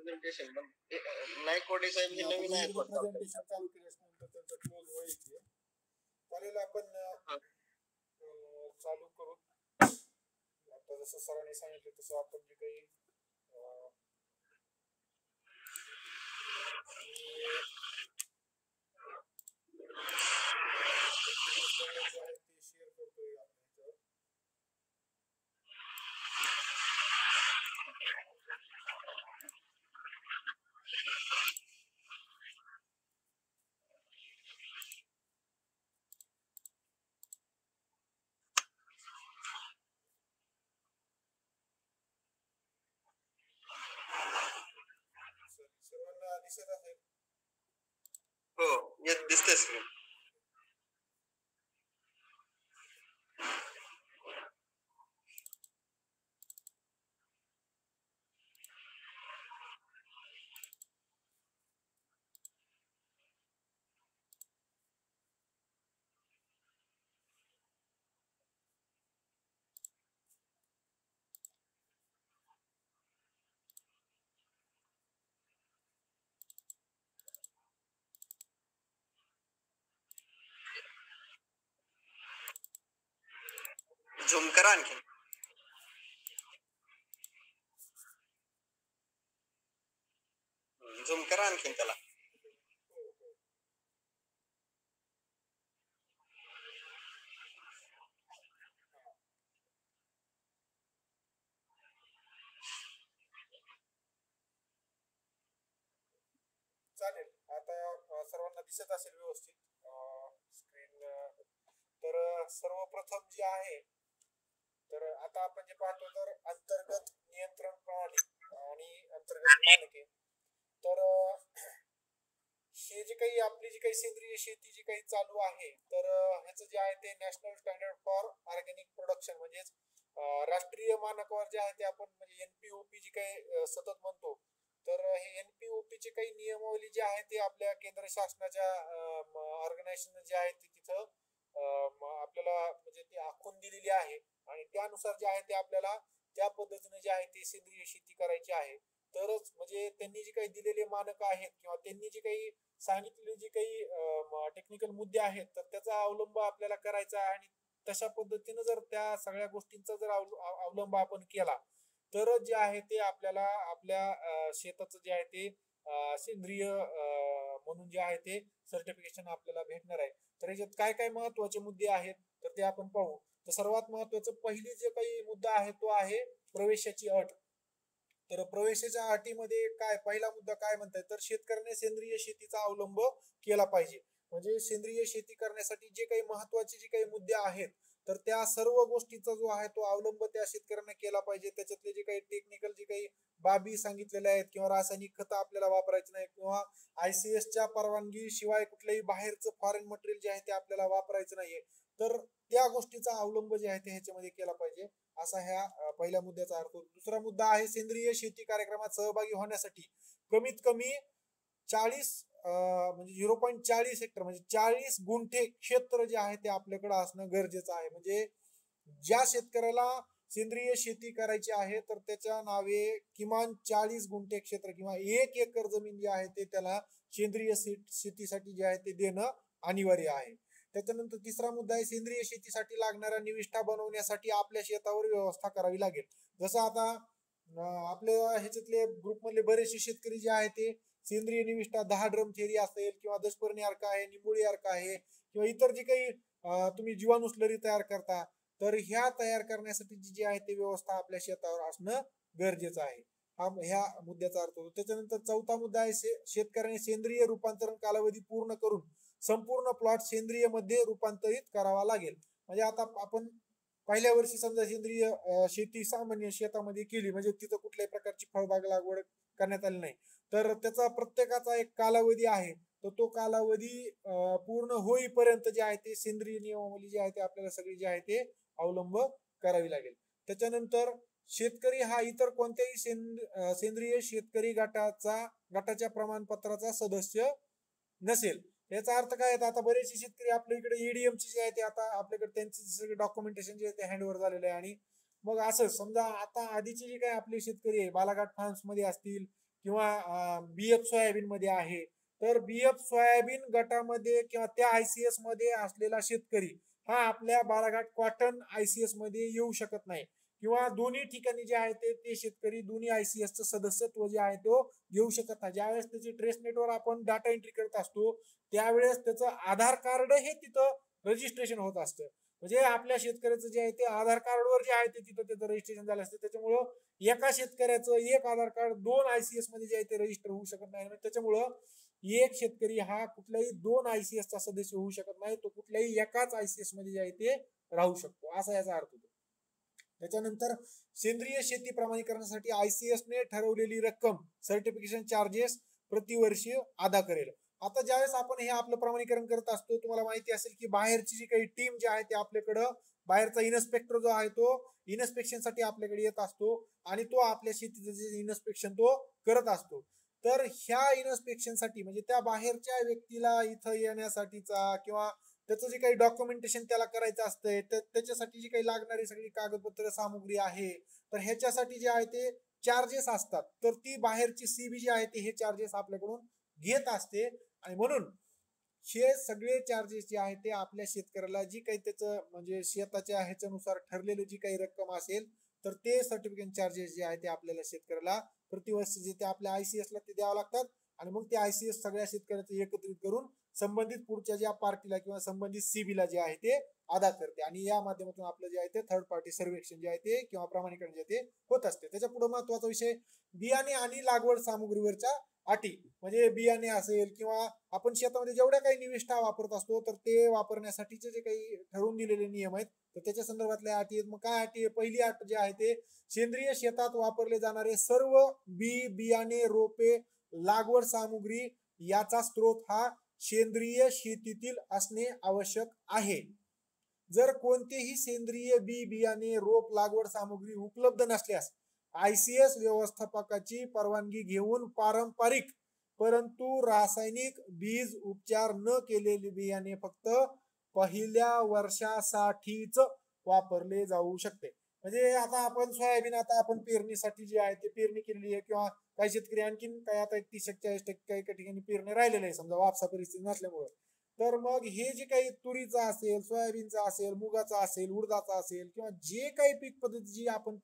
Presentation Naikode साहेब हे नवीन आहेत presentation चालू केल्यानंतर त्यांचं क्लोज व्हायचे. चालेल आपण चालू करू. आता जसं सरांनी सांगितलं तसं आपण जे काही जे आहे ते शेअर करतोय आपल्या सर्वांना दिसत असेल. हो येत दिसते स्क्रीन. झूम करा आणखी. झूम करा आणखीन त्याला. चालेल. आता सर्वांना दिसत असेल व्यवस्थित स्क्रीन. तर सर्वप्रथम जे आहे तर आता आपण जे पाहतो तर अंतर्गत नियंत्रण प्रणाली आणि अंतर्गत मानके. तर हे जे काही आपली जी काही सेंद्रिय शेती जी काही चालू आहे तर ह्याचं जे आहे ते national standard for organic production म्हणजेच राष्ट्रीय मानकावर जे आहे ते आपण म्हणजे NPOP जी काही सतत म्हणतो. तर हे NPOP चे काही नियमावली जे आहे ते आपल्या केंद्र शासनाच्या ऑर्गनायझेशन जे आहे ते तिथं आपल्याला म्हणजे ती आखून दिलेली आहे आणि त्यानुसार जे आहे ते आपल्याला त्या पद्धतीने जे आहे ते सेंद्रिय शेती करायची आहे. तरच म्हणजे त्यांनी जे काही दिलेले मानक आहेत किंवा त्यांनी जे काही सांगितलेले जे काही टेक्निकल मुद्दे आहेत तर त्याचा अवलंब आपल्याला करायचा आहे आणि तशा पद्धतीनं जर त्या सगळ्या गोष्टींचा जर अवलंब आपण केला तरच जे आहे ते आपल्याला आपल्या शेताचं जे आहे ते सेंद्रिय म्हणून जे आहे ते सर्टिफिकेशन आपल्याला भेटणार आहे. तर याच्यात काय काय महत्वाचे मुद्दे आहेत तर ते आपण पाहू. तर सर्वात महत्वाचं पहिली जे काही मुद्दा आहे तो आहे प्रवेशाची अट. तर प्रवेशाच्या अटीमध्ये काय पहिला मुद्दा काय म्हणताय तर शेतकऱ्याने सेंद्रिय शेतीचा अवलंब केला पाहिजे. म्हणजे सेंद्रिय शेती करण्यासाठी जे काही महत्वाचे जे काही मुद्दे आहेत तर त्या सर्व गोष्टीचा जो आहे तो अवलंब त्या शेतकऱ्यांना केला पाहिजे. त्याच्यातले जे काही टेक्निकल जे काही बाबी सांगितलेल्या आहेत किंवा रासायनिक खतं आपल्याला वापरायची नाही किंवा ICS च्या परवानगी शिवाय कुठल्याही बाहेरचं फॉरेन मटेरियल जे आहे ते आपल्याला वापरायचं नाहीये. तर त्या गोष्टीचा अवलंब जे आहे ते ह्याच्यामध्ये केला पाहिजे असा ह्या पहिल्या मुद्द्याचा अर्थ. दुसरा मुद्दा आहे सेंद्रिय शेती कार्यक्रमात सहभागी होण्यासाठी कमीत कमी 40 म्हणजे 0.40 हेक्टर म्हणजे 40 गुंठे क्षेत्र जे आहे ते आपल्याकडे असणं गरजेचं आहे. म्हणजे ज्या शेतकऱ्याला सेंद्रिय शेती करायची आहे तर त्याच्या नावे किमान 40 गुंठे क्षेत्र किंवा 1 एकर जमीन जी आहे ते त्याला सेंद्रिय शेतीसाठी जे आहे ते देणं अनिवार्य आहे. त्याच्यानंतर तिसरा मुद्दा आहे सेंद्रिय शेतीसाठी लागणारा निविष्ठा बनवण्यासाठी आपल्या शेतावर व्यवस्था करावी लागेल. जसं आता आपल्या ह्याच्यातले ग्रुपमधले बरेचसे शेतकरी जे आहे ते सेंद्रिय निविष्ठा 10 ड्रम थेरी असेल किंवा दशपर्णी अर्क आहे, निंबोळी अर्क आहे किंवा इतर जे काही तुम्ही जीवाणू स्लरी तयार करता तर ह्या तयार करण्यासाठी जी आहे ते व्यवस्था आपल्या शेतावर असणं गरजेचं आहे. हा ह्या मुद्द्याचा अर्थ होतो. त्याच्यानंतर चौथा मुद्दा आहे शेतकऱ्याने सेंद्रिय रूपांतरण कालावधी पूर्ण करून संपूर्ण प्लॉट सेंद्रिय मध्ये रूपांतरित करावा लागेल. म्हणजे आता आपण पहिल्या वर्षी समजा सेंद्रिय शेती सामान्य शेतामध्ये केली म्हणजे तिथं कुठल्याही प्रकारची फळबाग लागवड करण्यात आली नाही तर त्याचा प्रत्येकाचा एक कालावधी आहे. तर तो कालावधी पूर्ण होईपर्यंत जे आहे ते सेंद्रिय नियमावली जी आहे ते आपल्याला सगळी जे आहे ते अवलंब करावी लागेल. त्याच्यानंतर शेतकरी हा इतर कोणत्याही सेंद्रिय शेतकरी गटाच्या प्रमाणपत्राचा सदस्य नसेल. याचा अर्थ काय आहे आता बरेचसे शेतकरी आपल्या इकडे EDM चे जे आहे ते आता आपल्याकडे त्यांचे सगळे डॉक्युमेंटेशन जे आहे ते हँडओव्हर झालेलं आहे. आणि मग असं समजा आता आधीचे जे काही आपले शेतकरी आहे बालाघाट फार्म्स मध्ये असतील किंवा BF सोयाबीन मध्ये आहे, तर BF सोयाबीन गटामध्ये किंवा त्या ICS मध्ये असलेला शेतकरी हा आपल्या बाळाघाट कॉटन ICS मध्ये येऊ शकत नाही, किंवा दोन्ही ठिकाणी जे आहे ते शेतकरी दोन्ही ICS चं सदस्यत्व जे आहे तो घेऊ शकत नाही. ज्यावेळेस त्याची ट्रेस नेटवर आपण डाटा एंट्री करत असतो त्यावेळेस त्याचं आधार कार्ड हे तिथं रजिस्ट्रेशन होत असतं. म्हणजे आपल्या शेतकऱ्याचं जे आहे ते आधार कार्डवर जे आहे ते तिथं त्याचं रजिस्ट्रेशन झालं असतं. त्याच्यामुळं एका शेतकऱ्याचं एक आधार कार्ड दोन ICS मध्ये जे आहे ते रजिस्टर होऊ शकत नाही. त्याच्यामुळं एक शेतकरी हा कुठल्याही दोन ICS चा सदस्य होऊ शकत नाही, तो कुठल्याही एकाच ICS मध्ये जे आहे ते राहू शकतो, असा याचा अर्थ होतो. त्याच्यानंतर सेंद्रिय शेती प्रमाणीकरणासाठी ICS ने ठरवलेली रक्कम सर्टिफिकेशन चार्जेस प्रतिवर्षी अदा करेल. आता ज्यावेळेस आपण हे आपलं प्रमाणीकरण करत असतो, तुम्हाला माहिती असेल की बाहेरची जी काही टीम जी आहे ते आपल्याकडं बाहेरचा इन्स्पेक्टर जो आहे तो इन्स्पेक्शन साठी आपल्याकडे येत असतो आणि तो आपल्या शेतीचं जे इन्स्पेक्शन तो करत असतो. तर ह्या इन्स्पेक्शन साठी म्हणजे त्या बाहेरच्या व्यक्तीला इथं येण्यासाठीचा किंवा त्याचं जे काही डॉक्युमेंटेशन त्याला करायचं असतंय, त्याच्यासाठी जी काही लागणारी सगळी कागदपत्र सामुग्री आहे, तर ह्याच्यासाठी जे आहे ते चार्जेस असतात. तर ती बाहेरची CB जी आहे ते हे चार्जेस आपल्याकडून घेत असते आणि म्हणून हे सगळे चार्जेस जे आहे ते आपल्या शेतकऱ्याला जी काही त्याचं म्हणजे शेताच्या ह्याच्यानुसार ठरलेली जी काही रक्कम असेल तर ते सर्टिफिकेट चार्जेस जे आहे ते आपल्याला शेतकऱ्याला प्रतिवर्ष जे ते आपल्या ICS ला ते द्यावं लागतात आणि मग ते ICS सगळ्या शेतकऱ्याचं एकत्रित करून संबंधित पुढच्या ज्या पार्टीला किंवा संबंधित CB ला जे आहे ते अदा करते आणि या माध्यमातून आपलं जे आहे ते थर्ड पार्टी सर्वेक्षण जे आहे ते किंवा प्रमाणीकरण जे ते होत असते. त्याच्या पुढे महत्वाचा विषय बियाणे आणि लागवड सामुग्रीवरच्या अटी. म्हणजे बियाणे असेल किंवा आपण शेतामध्ये जेवढ्या काही निविष्ठा वापरत असतो तर ते वापरण्यासाठीचे जे काही ठरवून दिलेले नियम आहेत तर त्याच्या संदर्भातल्या अटी आहेत. मग काय अटी? पहिली अट जे आहे ते सेंद्रिय शेतात वापरले जाणारे सर्व बियाणे रोपे लागवड सामुग्री याचा स्त्रोत हा सेंद्रिय शेतीतील असणे आवश्यक आहे. जर कोणतेही सेंद्रिय बियाणे रोप लागवड सामुग्री उपलब्ध नसल्यास ICS व्यवस्थापकाची परवानगी घेऊन पारंपरिक परंतु रासायनिक बीज उपचार न केलेले बियाणे फक्त पहिल्या वर्षासाठीच वापरले जाऊ शकते. म्हणजे आता आपण सोयाबीन आता आपण पेरणीसाठी जे आहे ते पेरणी केलेली आहे किंवा काही शेतकरी आणखीन काय आता 30-40% काही ठिकाणी पेरणी राहिलेलं आहे समजा वापसा परिस्थिती नसल्यामुळे. तर मग हे जे काही तुरीचा असेल, सोयाबीनचा असेल, मुगाचा असेल, उडदाचा असेल किंवा जे काही पीक पद्धती जी आपण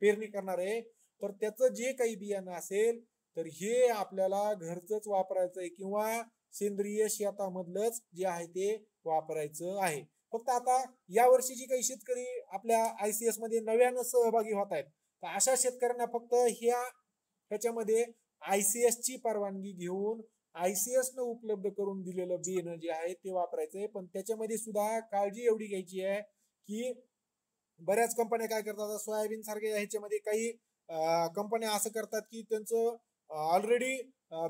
पेरणी करणार आहे तर त्याचं जे काही बियाणं असेल तर हे आपल्याला घरचंच वापरायचं आहे किंवा सेंद्रिय शेतामधलंच जे आहे ते वापरायचं आहे. फक्त आता या वर्षी जी काही शेतकरी आपल्या ICS मध्ये नव्यानं सहभागी होत आहेत तर अशा शेतकऱ्यांना फक्त ह्याच्यामध्ये ICS ची परवानगी घेऊन ICS न उपलब्ध करून दिलेलं बियाणं जे आहे ते वापरायचंय. पण त्याच्यामध्ये सुद्धा काळजी एवढी घ्यायची आहे की बऱ्याच कंपन्या काय करतात, सोयाबीन सारख्या ह्याच्यामध्ये काही कंपन्या असं करतात की त्यांचं ऑलरेडी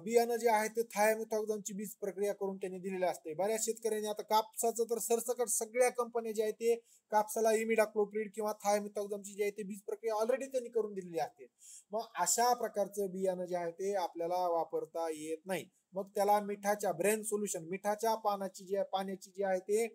बियाणं जे आहे ते थायमिथॉक्झामची बीज प्रक्रिया करून त्यांनी दिलेलं असते. बऱ्याच शेतकऱ्यांनी आता कापसाचं तर सरसकट सगळ्या कंपन्या जे आहे ते कापसाला इमिडाक्लोप्रिड किंवा थायमिथॉक्झामची जी आहे ते बीज प्रक्रिया ऑलरेडी त्यांनी करून दिलेली असते. मग अशा प्रकारचं बियाणं जे आहे ते आपल्याला वापरता येत नाही. मग त्याला मिठाच्या ब्रेन सोल्युशन मिठाच्या पाण्याची जी आहे ते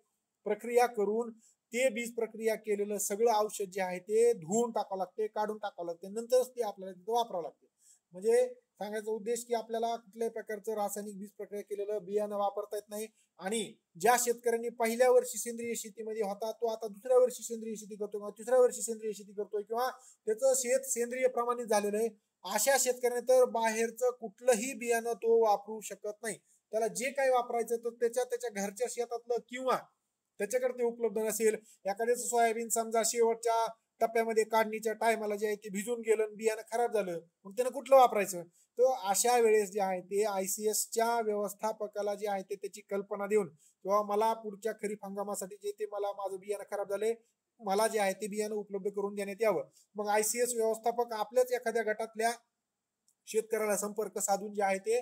प्रक्रिया करून ते बीज प्रक्रिया केलेलं सगळं औषध जे आहे ते धुवून टाकावं लागते, काढून टाकावं लागते, नंतरच ते आपल्याला तिथं वापरावं लागते. म्हणजे सांगायचा उद्देश की आपल्याला कुठल्याही प्रकारचं रासायनिक बीज प्रक्रिया केलेलं बियाणं वापरता येत नाही. आणि ज्या शेतकऱ्यांनी पहिल्या वर्षी सेंद्रिय शेतीमध्ये होता तो आता दुसऱ्या वर्षी सेंद्रिय शेती करतोय किंवा तिसऱ्या वर्षी सेंद्रिय शेती करतोय किंवा त्याचं शेत सेंद्रिय प्रमाणित झालेलं आहे, अशा शेतकऱ्यांनी तर बाहेरचं कुठलंही बियाणं तो वापरू शकत नाही. त्याला जे काही वापरायचं तर त्याच्या घरच्या शेतातलं किंवा त्याच्याकडे ते उपलब्ध नसेल. एखाद्याचं सोयाबीन समजा शेवटच्या टप्प्यामध्ये काढणीच्या टायमाला जे आहे ते भिजून गेलं बियाणं खराब झालं, मग त्यानं कुठलं वापरायचं? तर अशा वेळेस जे आहे ते ICS च्या व्यवस्थापकाला जे आहे ते त्याची कल्पना देऊन किंवा मला पुढच्या खरीप हंगामासाठी जे ते मला माझं बियाणं खराब झालंय मला जे आहे ते बियाणं उपलब्ध करून देण्यात यावं. मग ICS व्यवस्थापक आपल्याच एखाद्या गटातल्या शेतकऱ्याला संपर्क साधून जे आहे ते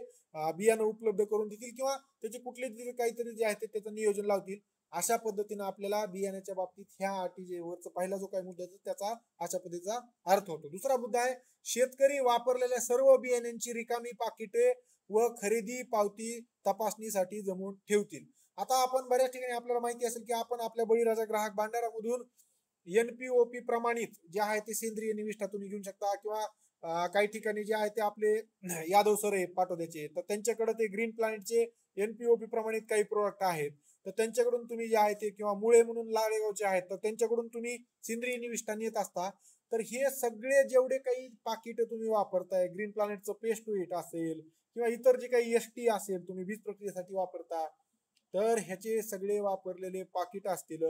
बियाणं उपलब्ध करून देतील किंवा त्याचे कुठले काहीतरी जे आहे ते त्याचं नियोजन लावतील. अशा पद्धतीने आपल्याला बियाण्याच्या बाबतीत ह्या अटी वरचा पहिला जो काही मुद्दा त्याचा अशा पद्धतीचा अर्थ होतो. दुसरा मुद्दा आहे शेतकरी वापरलेल्या सर्व बियाण्यांची रिकामी पाकिटे व खरेदी पावती तपासणीसाठी जमवून ठेवतील. आता आपण बऱ्याच ठिकाणी आपल्याला माहिती असेल की आपण आपल्या बळीराजा ग्राहक भांडारामधून NPOP प्रमाणित जे आहे ते सेंद्रिय निविष्ठातून घेऊ शकता किंवा काही ठिकाणी जे आहे ते आपले यादव सर आहे पाटोद्याचे, तर त्यांच्याकडे ते ग्रीन प्लॅनेटचे NPOP प्रमाणित काही प्रोडक्ट आहेत, तर त्यांच्याकडून तुम्ही जे आहे ते, किंवा मुळे म्हणून लाळेगावचे आहेत, तर त्यांच्याकडून तुम्ही सेंद्रिय निविष्ठा येत असता. तर हे सगळे जेवढे काही पाकिट तुम्ही वापरताय, ग्रीन प्लॅनेटचं पेस्ट टू इट असेल किंवा इतर जे काही ST असेल तुम्ही बीज प्रक्रियेसाठी वापरता, तर ह्याचे सगळे वापरलेले पाकिट असतील,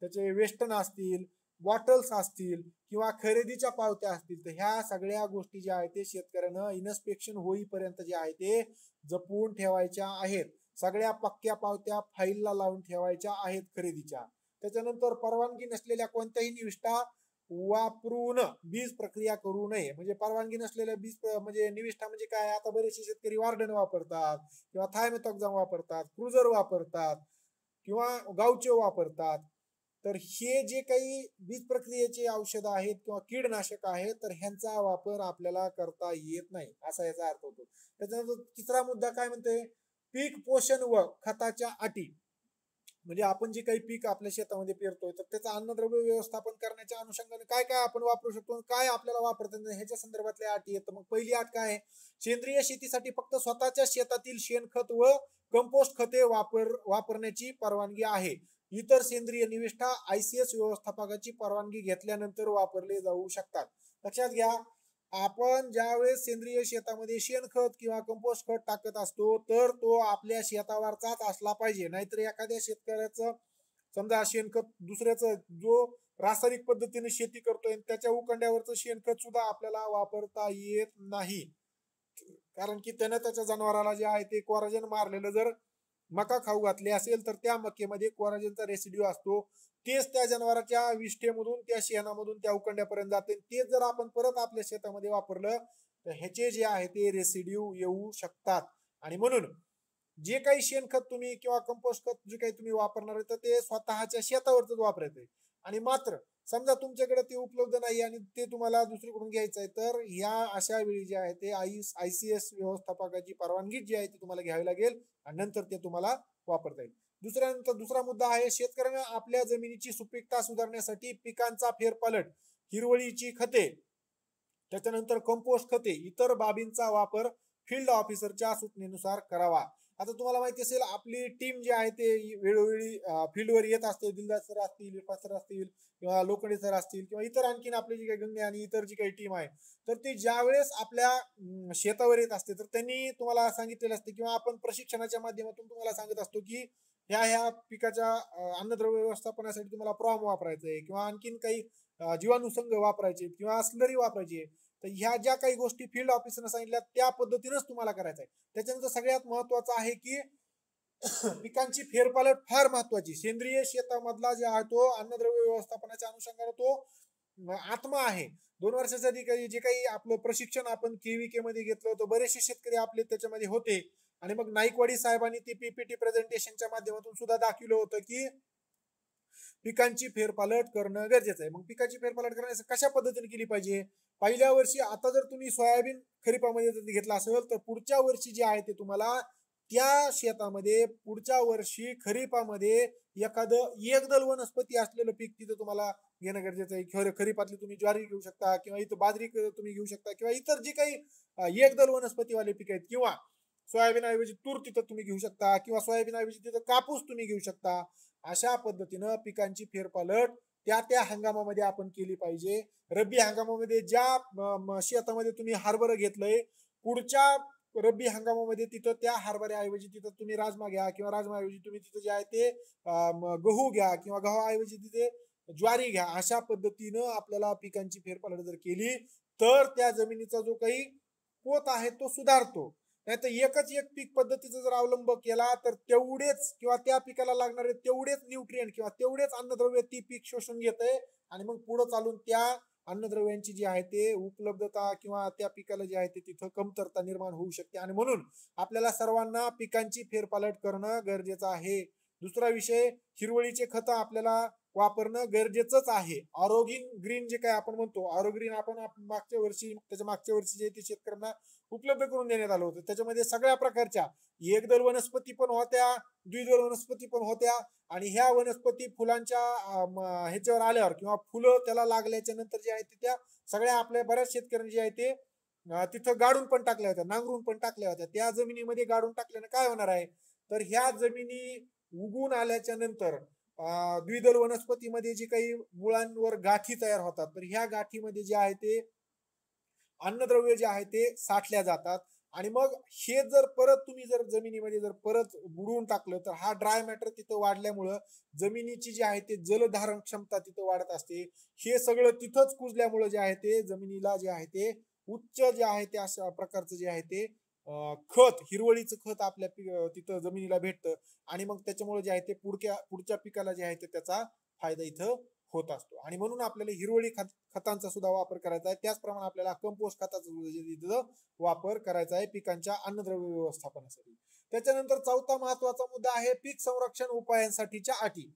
त्याचे वेस्टर्न असतील, बॉटल्स असतील किंवा खरेदीच्या पावत्या असतील, तर ह्या सगळ्या गोष्टी ज्या आहेत ते शेतकऱ्यानं इन्स्पेक्शन होईपर्यंत जे आहे ते जपून ठेवायच्या आहेत. सगळ्या पक्क्या पावत्या फाईलला लावून ठेवायच्या आहेत खरेदीच्या. त्याच्यानंतर परवानगी नसलेल्या कोणत्याही निविष्ठा वापरून बीज प्रक्रिया करू नये. म्हणजे परवानगी नसलेल्या बीज म्हणजे निविष्ठा म्हणजे काय, आता बरेचसे शेतकरी वार्डन वापरतात किंवा थायमेथॉक्झाम वापरतात, क्रुझर वापरतात किंवा गावचे वापरतात. तर हे जे काही बीज प्रक्रियेचे औषध आहेत किंवा कीडनाशक आहेत, तर ह्यांचा वापर आपल्याला करता येत नाही, असा याचा अर्थ होतो. त्याच्यानंतर तिसरा मुद्दा काय म्हणते, पीक पोषण व खताच्या अटी. म्हणजे आपण जे काही पीक आपल्या शेतामध्ये पेरतोय, तर त्याचं अन्नद्रव्य व्यवस्थापन करण्याच्या अनुषंगाने काय काय आपण वापरू शकतो, काय आपल्याला वापरता येईल ह्याच्या संदर्भातल्या अटी आहेत. मग पहिली अट काय आहे, सेंद्रिय शेतीसाठी फक्त स्वतःच्या शेतातील शेणखत व कंपोस्ट खते वापरण्याची परवानगी आहे. इतर सेंद्रिय निविष्ठा ICS व्यवस्थापकाची परवानगी घेतल्यानंतर वापरले जाऊ शकतात. लक्षात घ्या, आपण ज्यावेळेस सेंद्रिय शेतामध्ये शेणखत किंवा कंपोस्ट खत टाकत असतो, तर तो आपल्या शेतावरचाच असला पाहिजे. नाहीतर एखाद्या शेतकऱ्याचं समजा शेणखत दुसऱ्याचं जो रासायनिक पद्धतीने शेती करतोय त्याच्या उकंड्यावरचं शेणखत सुद्धा आपल्याला वापरता येत नाही. कारण की त्यानं त्याच्या जनावराला जे आहे ते कोराजेन मारलेलं जर मका खाऊ घातले असेल, तर त्या मक्यामध्ये कोराजेनचा रेसिड्यू असतो. तेच त्या जनावरांच्या विष्ठेमधून, त्या शेणामधून त्या उकंड्यापर्यंत जाते. तेच जर आपण परत आपल्या शेतामध्ये वापरलं तर ह्याचे जे आहे ते रेसिड्यू येऊ शकतात. आणि म्हणून जे काही शेणखत तुम्ही किंवा कंपोस्ट खत जे काही तुम्ही वापरणार आहे, तर ते स्वतःच्या शेतावरच वापरायचंय. आणि मात्र समजा तुमच्याकडे ते उपलब्ध नाही आणि ते तुम्हाला दुसरीकडून घ्यायचं आहे, तर ह्या अशा वेळी जे आहे ते ICS व्यवस्थापकाची परवानगी जी आहे ती तुम्हाला घ्यावी लागेल आणि नंतर ते तुम्हाला वापरता येईल. दुसरा मुद्दा आहे, शेतकऱ्यांना आपल्या जमिनीची सुपीकता सुधारण्यासाठी पिकांचा फेरपालट, हिरवळीची खते, त्याच्यानंतर कंपोस्ट खते, इतर बाबींचा वापर फील्ड ऑफिसरच्या सूचनेनुसार करावा. आता तुम्हाला माहिती असेल, आपली टीम जी आहे ते वेळोवेळी फील्डवर येत असते. दिलदार सर असतील, इरफान सर असतील किंवा लोखंडे सर असतील किंवा इतर आणखीन आपली जी काही गंगे आणि इतर जी काही टीम आहे, तर ती ज्यावेळेस आपल्या शेतावर येत असते, तर त्यांनी तुम्हाला सांगितलेलं असते किंवा आपण प्रशिक्षणाच्या माध्यमातून तुम्हाला सांगत असतो की ह्या पिकाच्या अन्नद्रव्य व्यवस्थापनासाठी तुम्हाला प्रॉम वापरायचंय किंवा आणखीन काही जीवाणुसंघ वापरायचे किंवा स्लरी वापरायची. तर ह्या ज्या काही गोष्टी फील्ड ऑफिसरने सांगितल्या त्या पद्धतीनेच तुम्हाला करायचं आहे. त्याच्यानंतर सगळ्यात महत्वाचं आहे की पिकांची फेरपालट फार महत्वाची. सेंद्रिय शेतामधला जे आहे तो अन्नद्रव्य व्यवस्थापनाच्या अनुषंगाने तो आत्मा आहे. 2 वर्षाच्या आधी जे काही आपलं प्रशिक्षण आपण KVK मध्ये घेतलं होतं, बरेचसे शेतकरी आपले त्याच्यामध्ये होते. आणि मग नाईकवाडी साहेबांनी ती PPT प्रेझेंटेशनच्या माध्यमातून सुद्धा दाखवलं होतं की पिकांची फेरपालट करणं गरजेचं आहे. मग पिकाची फेरपालट करण्यासाठी कशा पद्धतीने केली पाहिजे, पहिल्या वर्षी आता जर तुम्ही सोयाबीन खरीपामध्ये घेतला असेल, तर पुढच्या वर्षी जे आहे ते तुम्हाला त्या शेतामध्ये पुढच्या वर्षी खरीपामध्ये एखादं एकदल वनस्पती असलेलं पीक तिथं तुम्हाला घेणं गरजेचं आहे. खरीपातली तुम्ही ज्वारी घेऊ शकता किंवा इथं बाजरी तुम्ही घेऊ शकता किंवा इतर जी काही एकदल वनस्पतीवाले पीक आहेत, किंवा सोयाबीन ऐवजी तूर तिथं तुम्ही घेऊ शकता किंवा सोयाबीन ऐवजी तिथं कापूस तुम्ही घेऊ शकता. अशा पद्धतीनं पिकांची फेरपालट त्या हंगामामध्ये आपण केली पाहिजे. रब्बी हंगामामध्ये ज्या शेतामध्ये तुम्ही हरभरा घेतलंय, पुढच्या रब्बी हंगामामध्ये तिथं त्या हरभऱ्याऐवजी तिथं तुम्ही राजमा घ्या किंवा राजमाऐवजी तुम्ही तिथं जे आहे ते गहू घ्या किंवा गव्हाऐवजी तिथे ज्वारी घ्या. अशा पद्धतीनं आपल्याला पिकांची फेरपालट जर केली तर त्या जमिनीचा जो काही पोत आहे तो सुधारतो. नाहीतर एकच एक पीक पद्धतीचा जर अवलंब केला तर तेवढेच किंवा त्या पिकाला लागणारे तेवढेच न्यूट्रिएंट किंवा तेवढेच अन्नद्रव्य ती पीक शोषून घेतंय आणि मग पुढे चालून त्या अन्नद्रव्यांची जी आहे ते उपलब्धता किंवा त्या पिकाला जे आहे ते तिथं कमतरता निर्माण होऊ शकते. आणि म्हणून आपल्याला सर्वांना पिकांची फेरपालट करणं गरजेचं आहे. दुसरा विषय, हिरवळीचे खत आपल्याला वापरणं गरजेचंच आहे. ऑरोग्रीन ग्रीन जे काय आपण म्हणतो, ऑरोग्रीन आपण मागच्या वर्षी जे ते शेतकऱ्यांना उपलब्ध करून देण्यात आलं होतं. त्याच्यामध्ये सगळ्या प्रकारच्या एकदल वनस्पती पण होत्या, द्विदल वनस्पती पण होत्या. आणि ह्या वनस्पती फुलांच्या ह्याच्यावर आल्यावर किंवा फुलं त्याला लागल्याच्या नंतर जे आहे ते त्या सगळ्या आपल्या बऱ्याच शेतकऱ्यांनी जे आहे ते तिथं गाडून पण टाकल्या होत्या, नांगरून पण टाकल्या होत्या. त्या जमिनीमध्ये गाडून टाकल्यानं काय होणार आहे, तर ह्या जमिनी उगून आल्याच्या नंतर द्विदल वनस्पतीमध्ये जी काही मुळांवर गाठी तयार होतात, तर ह्या गाठीमध्ये जे आहे ते अन्नद्रव्य जे आहे ते साठल्या जातात. आणि मग हे जर परत तुम्ही जर जमिनीमध्ये जर परत बुडवून टाकलं, तर हा ड्राय मॅटर तिथं वाढल्यामुळं जमिनीची जी आहे ते जलधारण क्षमता तिथं वाढत असते. हे सगळं तिथंच कुजल्यामुळं जे आहे ते जमिनीला जे आहे ते उच्च जे आहे ते अशा प्रकारचं जे आहे ते खत, हिरवळीचं खत आपल्या तिथं जमिनीला भेटतं. आणि मग त्याच्यामुळे जे आहे ते पुढच्या पिकाला जे आहे ते त्याचा फायदा इथं होत असतो. आणि म्हणून आपल्याला हिरवळी खतांचा सुद्धा वापर करायचा आहे. त्याचप्रमाणे आपल्याला कंपोस्ट खताचा वापर करायचा आहे पिकांच्या अन्नद्रव्य व्यवस्थापनासाठी. त्याच्यानंतर चौथा महत्वाचा मुद्दा आहे पीक संरक्षण उपायांसाठीच्या अटी.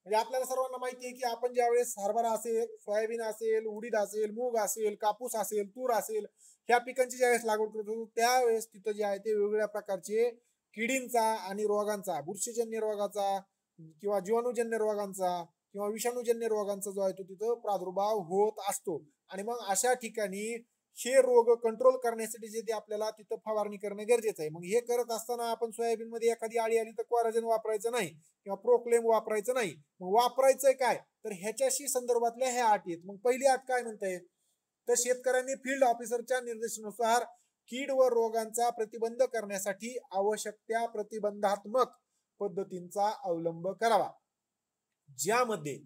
म्हणजे आपल्याला सर्वांना माहिती आहे की आपण ज्यावेळेस हरभरा असेल, सोयाबीन असेल, उडीद असेल, मूग असेल, कापूस असेल, तूर असेल, ह्या पिकांची ज्यावेळेस लागवड करतो त्यावेळेस तिथं जे आहे ते वेगवेगळ्या प्रकारचे किडींचा आणि रोगांचा, बुरशीजन्य रोगाचा किंवा जीवाणूजन्य रोगांचा किंवा विषाणूजन्य रोगांचा जो आहे तो तिथं प्रादुर्भाव होत असतो. आणि मग अशा ठिकाणी हे रोग कंट्रोल करण्यासाठी जे ते आपल्याला तिथं फवारणी करणं गरजेचं आहे. मग हे करत असताना आपण सोयाबीन मध्ये एखादी आळी आली तर कोराजेन वापरायचं नाही किंवा प्रोक्लेम वापरायचं नाही. मग वापरायचंय काय, तर ह्याच्याशी संदर्भातल्या ह्या अटी आहेत. मग पहिली अट काय म्हणते, तर शेतकऱ्यांनी फील्ड ऑफिसरच्या निर्देशानुसार कीड व रोगांचा प्रतिबंध करण्यासाठी आवश्यक त्या प्रतिबंधात्मक पद्धतींचा अवलंब करावा, ज्यामध्ये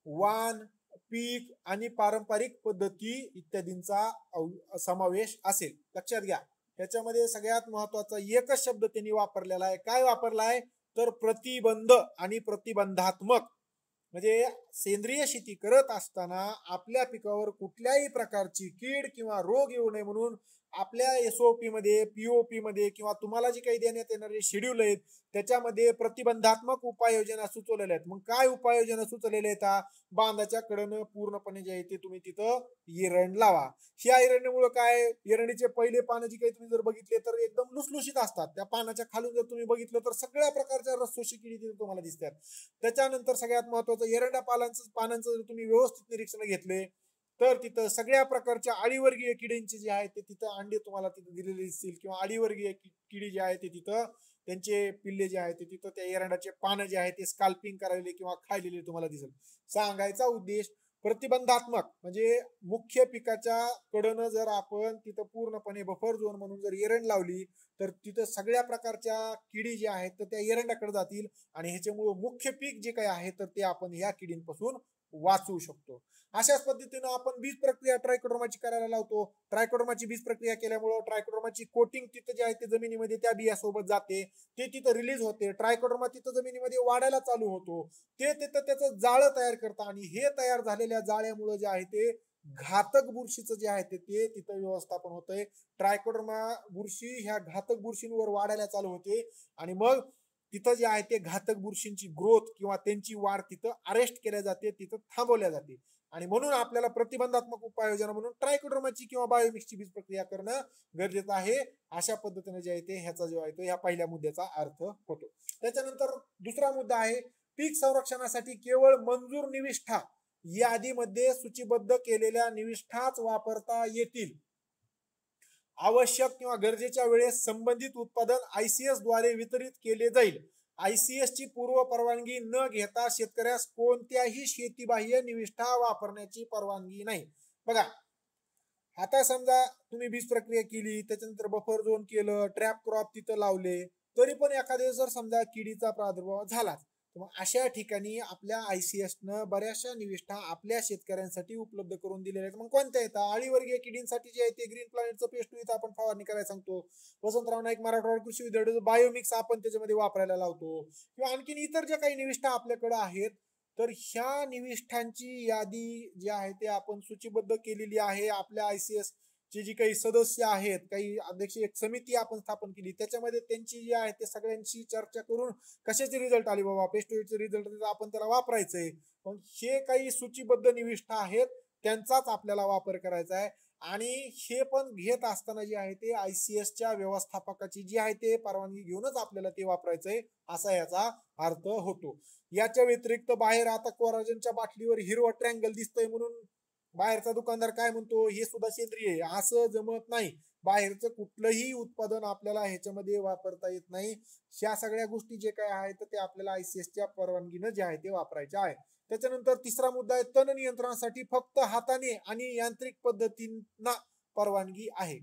वाण, पीक आणि पारंपरिक पद्धती इत्यादींचा समावेश असेल. लक्षात घ्या, त्याच्यामध्ये सगळ्यात महत्वाचा एकच शब्द त्यांनी वापरलेला आहे. काय वापरलाय, तर प्रतिबंध आणि प्रतिबंधात्मक. म्हणजे सेंद्रिय शेती करत असताना आपल्या पिकावर कुठल्याही प्रकारची कीड किंवा रोग येऊ नये म्हणून आपल्या एसओपी मध्ये, पीओपी मध्ये किंवा तुम्हाला जे काही देण्यात येणारे शेड्यूल आहेत त्याच्यामध्ये प्रतिबंधात्मक उपाययोजना सुचवलेल्या आहेत. मग काय उपाययोजना सुचवलेल्या आहेत, बांधाच्या कडेनं पूर्णपणे जे आहे ते तुम्ही तिथं एरंड लावा. ह्या एरंडीमुळे काय, एरंडीचे पहिले पानं जी काही तुम्ही जर बघितले तर एकदम लुसलुशीत असतात. त्या पानाच्या खालून जर तुम्ही बघितलं तर सगळ्या प्रकारच्या रसशोषी किडी तिथे तुम्हाला दिसतात. त्याच्यानंतर सगळ्यात महत्वाचं, एरंडा पानांचं जर तुम्ही व्यवस्थित निरीक्षण घेतले तर तिथं सगळ्या प्रकारच्या अळीवर्गीय किडींचे जे आहे ते तिथं अंडे तुम्हाला तिथे दिलेले दिसतील किंवा अळीवर्गीय किडी जे आहे ते तिथं त्यांचे पिल्ले जे आहेत ते तिथं त्या एरंडाचे पानं जे आहे ते स्काल्पिंग करायले किंवा खायलेले तुम्हाला दिसेल. सांगायचा उद्देश प्रतिबंधात्मक म्हणजे मुख्य पिकाच्या कडनं जर आपण तिथं पूर्णपणे बफर झोन म्हणून जर एरंड लावली तर तिथं सगळ्या प्रकारच्या किडी ज्या आहेत तर त्या एरंडाकडे जातील आणि ह्याच्यामुळे मुख्य पीक जे काही आहे तर ते आपण ह्या किडींपासून वाचवू शकतो. अशाच पद्धतीनं आपण बीज प्रक्रिया ट्रायकोडर्माची करायला लावतो. ट्रायकोडर्माची बीज प्रक्रिया केल्यामुळे ट्रायकोडर्माची कोटिंग तिथं जे आहे ते जमिनीमध्ये त्या बियासोबत जाते, ते तिथं रिलीज होते. ट्रायकोडर्मा तिथं जमिनीमध्ये वाढायला चालू होतो, ते तिथं त्याचं जाळं तयार करतं आणि हे तयार झालेल्या जाळ्यामुळे जे आहे ते घातक बुरशीचं जे आहे ते तिथं व्यवस्थापन होतंय. ट्रायकोडर्मा बुरशी ह्या घातक बुरशींवर वाढायला चालू होते आणि मग तिथं जे आहे ते घातक बुरशींची ग्रोथ किंवा त्यांची वाढ तिथं अरेस्ट केल्या जाते, तिथं थांबवल्या जाते. आणि म्हणून आपल्याला प्रतिबंधात्मक उपाययोजना म्हणून ट्रायकोडर्माची किंवा बायोमिक्सची बीज प्रक्रिया करणं गरजेचं आहे. अशा पद्धतीने जे आहे ते ह्याचा जो आहे तो ह्या पहिल्या मुद्द्याचा अर्थ होतो. त्याच्यानंतर दुसरा मुद्दा आहे पीक संरक्षणासाठी केवळ मंजूर निविष्ठा यादीमध्ये सूचीबद्ध केलेल्या निविष्ठाच वापरता येतील. आवश्यक किंवा गरजेच्या वेळेस संबंधित उत्पादन आयसीएस द्वारे वितरित केले जाईल. आयसीएस ची पूर्व परवानगी न घेता शेतकऱ्यास कोणत्याही शेतीबाह्य निविष्ठा वापरण्याची परवानगी नाही. बघा, आता समजा तुम्ही बीज प्रक्रिया केली, त्याच्यानंतर बफर झोन केलं, ट्रॅप क्रॉप तिथं लावले, तरी पण एखाद्या जर समजा किडीचा प्रादुर्भाव झाला, मग अशा ठिकाणी आपल्या आयसीएस न बऱ्याचशा निविष्ठा आपल्या शेतकऱ्यांसाठी उपलब्ध करून दिलेल्या आहेत. मग कोणत्या येतात, अळीवर्गीय किडींसाठी जे आहे ते ग्रीन प्लॅनेटचं पेस्ट इथं आपण फवारणी करायला सांगतो. वसंतराव नाईक मराठवाडा कृषी विद्यापीठाचं बायोमिक्स आपण त्याच्यामध्ये वापरायला लावतो. किंवा आणखीन इतर ज्या काही निविष्ठा आपल्याकडे आहेत तर ह्या निविष्ठांची यादी जी आहे ते आपण सूचीबद्ध केलेली आहे. आपल्या आयसीएस चे जी काही सदस्य आहेत, काही अध्यक्ष, एक समिती आपण स्थापन केली, त्याच्यामध्ये त्यांची जी आहे ते सगळ्यांशी चर्चा करून कशाचे रिझल्ट आले, बाबा पेस्टिसाइडचे रिझल्ट आपण त्याला वापरायचंय. पण हे काही सूचीबद्ध निविष्ठा आहेत त्यांचाच आपल्याला वापर करायचा आहे. आणि हे पण घेत असताना जे आहे ते आयसीएसच्या व्यवस्थापकाची जी आहे ते परवानगी घेऊनच आपल्याला ते वापरायचंय असा याचा अर्थ होतो. याच्या व्यतिरिक्त बाहेर आता कोराजेनच्या बाटलीवर हिरवा ट्रँगल दिसतंय म्हणून बाहेरचा दुकानदार काय म्हणतो हे सुद्धा सेंद्रिय आहे, असं जमत नाही. बाहेरचं कुठलंही उत्पादन आपल्याला ह्याच्यामध्ये वापरता येत नाही. ह्या सगळ्या गोष्टी जे काय आहेत ते आपल्याला ICS च्या परवानगीनं जे आहे ते वापरायचे आहे. त्याच्यानंतर तिसरा मुद्दा आहे, तण नियंत्रणासाठी फक्त हाताने आणि यांत्रिक पद्धतींना परवानगी आहे.